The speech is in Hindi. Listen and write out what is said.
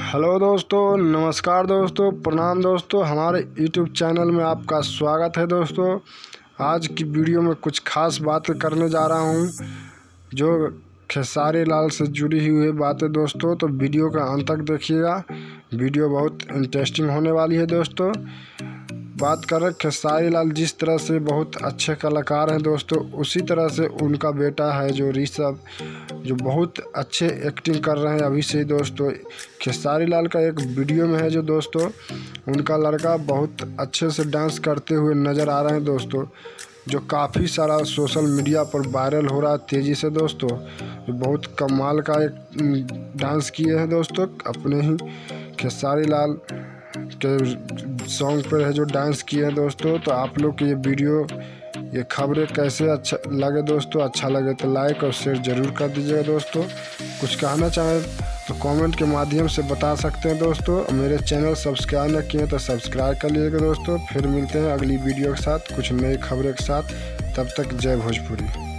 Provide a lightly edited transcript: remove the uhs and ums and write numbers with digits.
हेलो दोस्तों, नमस्कार दोस्तों, प्रणाम दोस्तों। हमारे यूट्यूब चैनल में आपका स्वागत है दोस्तों। आज की वीडियो में कुछ खास बातें करने जा रहा हूं जो खेसारी लाल से जुड़ी हुई बातें दोस्तों। तो वीडियो का अंत तक देखिएगा, वीडियो बहुत इंटरेस्टिंग होने वाली है दोस्तों। बात करें खेसारी लाल, जिस तरह से बहुत अच्छे कलाकार हैं दोस्तों, उसी तरह से उनका बेटा है जो ऋषभ, जो बहुत अच्छे एक्टिंग कर रहे हैं अभी से दोस्तों। खेसारी लाल का एक वीडियो में है जो दोस्तों, उनका लड़का बहुत अच्छे से डांस करते हुए नज़र आ रहे हैं दोस्तों, जो काफ़ी सारा सोशल मीडिया पर वायरल हो रहा है तेज़ी से दोस्तों। जो बहुत कमाल का एक डांस किए हैं दोस्तों, अपने ही खेसारी लाल के सॉन्ग पर है जो डांस किए हैं दोस्तों। तो आप लोग की ये वीडियो, ये खबरें कैसे अच्छा लगे दोस्तों? अच्छा लगे तो लाइक और शेयर ज़रूर कर दीजिएगा दोस्तों। कुछ कहना चाहें तो कमेंट के माध्यम से बता सकते हैं दोस्तों। मेरे चैनल सब्सक्राइब न किए तो सब्सक्राइब कर लीजिएगा दोस्तों। फिर मिलते हैं अगली वीडियो के साथ कुछ नई खबरों के साथ। तब तक जय भोजपुरी।